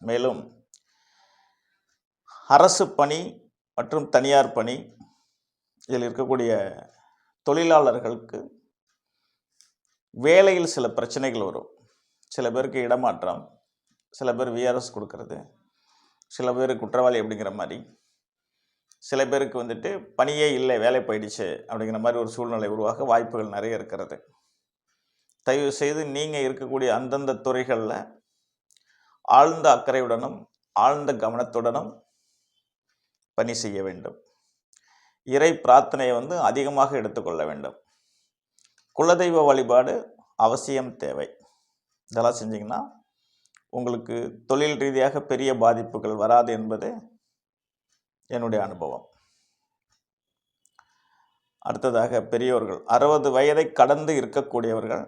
மேலும் அரசு பணி மற்றும் தனியார் பணி இதில் இருக்கக்கூடிய தொழிலாளர்களுக்கு வேலையில் சில பிரச்சனைகள் வரும். சில பேருக்கு இடமாற்றம், சில பேர் விஆர்எஸ் கொடுக்கறது, சில பேர் குற்றவாளி அப்படிங்கிற மாதிரி, சில பேருக்கு வந்துட்டு பணியே இல்லை, வேலை போயிடுச்சு அப்படிங்கிற மாதிரி ஒரு சூழ்நிலை உருவாக வாய்ப்புகள் நிறைய இருக்கிறது. தயவு செய்து நீங்கள் இருக்கக்கூடிய அந்தந்த துறைகளில் ஆழ்ந்த அக்கறையுடனும் ஆழ்ந்த கவனத்துடனும் பணி செய்ய வேண்டும். இறை பிரார்த்தனையை அதிகமாக எடுத்துக்கொள்ள வேண்டும். குலதெய்வ வழிபாடு அவசியம் தேவை. இதெல்லாம் செஞ்சிங்கன்னா உங்களுக்கு தொழில் ரீதியாக பெரிய பாதிப்புகள் வராது என்பது என்னுடைய அனுபவம். அடுத்ததாக பெரியோர்கள், 60 வயதை கடந்து இருக்கக்கூடியவர்கள்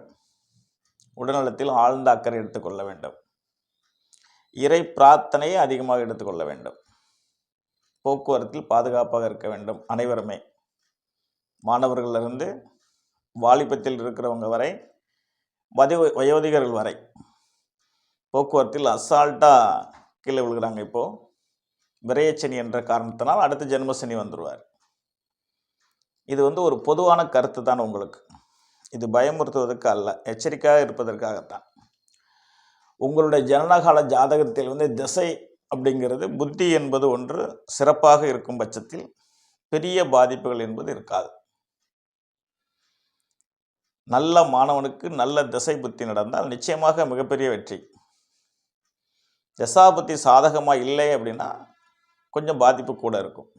உடல்நலத்தில் ஆழ்ந்த அக்கறை எடுத்துக்கொள்ள வேண்டும். இறை பிரார்த்தனையை அதிகமாக எடுத்துக்கொள்ள வேண்டும். போக்குவரத்தில் பாதுகாப்பாக இருக்க வேண்டும். அனைவருமே, மாணவர்களிலிருந்து வாலிபத்தில் இருக்கிறவங்க வரை, வயோதிகர்கள் வரை போக்குவரத்தில் அசால்ட்டாக கீழே விழுகிறாங்க. இப்போது விரயச்சனி என்ற காரணத்தினால் அடுத்த ஜென்மசனி வந்துடுவார். இது ஒரு பொதுவான கருத்து தான் உங்களுக்கு. இது பயமுறுத்துவதற்கு அல்ல, எச்சரிக்கையாக இருப்பதற்காகத்தான். உங்களுடைய ஜனனகால ஜாதகத்தில் திசை அப்படிங்கிறது, புத்தி என்பது ஒன்று சிறப்பாக இருக்கும் பட்சத்தில் பெரிய பாதிப்புகள் என்பது இருக்காது. நல்ல மாணவனுக்கு நல்ல திசை புத்தி நடந்தால் நிச்சயமாக மிகப்பெரிய வெற்றி. தசாபுத்தி சாதகமாக இல்லை அப்படின்னா கொஞ்சம் பாதிப்பு கூட இருக்கும்.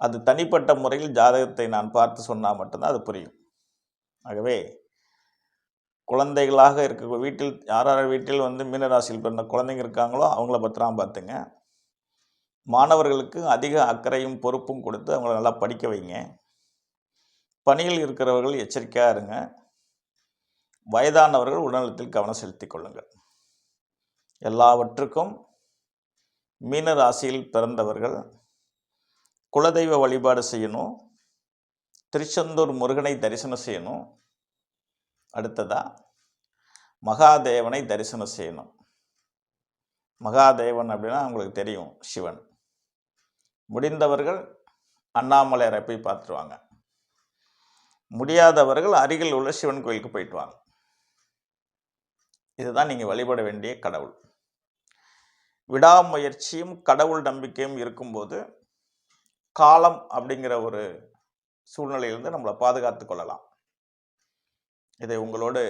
அது தனிப்பட்ட முறையில் ஜாதகத்தை நான் பார்த்து சொன்னால் மட்டும்தான் அது புரியும். ஆகவே குழந்தைகளாக இருக்க வீட்டில் யார் வீட்டில் மீனராசியில் பிறந்த குழந்தைங்க இருக்காங்களோ அவங்கள பத்திரம் பார்த்துங்க. மாணவர்களுக்கு அதிக அக்கறையும் பொறுப்பும் கொடுத்து அவங்கள நல்லா படிக்க வைங்க. பணியில் இருக்கிறவர்கள் எச்சரிக்கையாக இருங்க. வயதானவர்கள் உடல்நலத்தில் கவனம் செலுத்திக் கொள்ளுங்கள். எல்லாவற்றுக்கும் மீன ராசியில் பிறந்தவர்கள் குலதெய்வ வழிபாடு செய்யணும். திருச்செந்தூர் முருகனை தரிசனம் செய்யணும். அடுத்ததா மகாதேவனை தரிசனம் செய்யணும். மகாதேவன் அப்படின்னா உங்களுக்கு தெரியும், சிவன். முடிந்தவர்கள் அண்ணாமலையாரை போய் பார்த்துருவாங்க. முடியாதவர்கள் அருகில் உள்ள சிவன் கோயிலுக்கு போயிட்டு வாங்க. இதுதான் நீங்கள் வழிபட வேண்டிய கடவுள். விடாமுயற்சியும் கடவுள் நம்பிக்கையும் இருக்கும்போது காலம் அப்படிங்கிற ஒரு சூழ்நிலையிலிருந்து நம்மளை பாதுகாத்து கொள்ளலாம். இதை உங்களோடு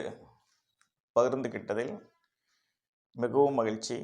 பகிர்ந்துகிட்டதில் மிகவும் மகிழ்ச்சி.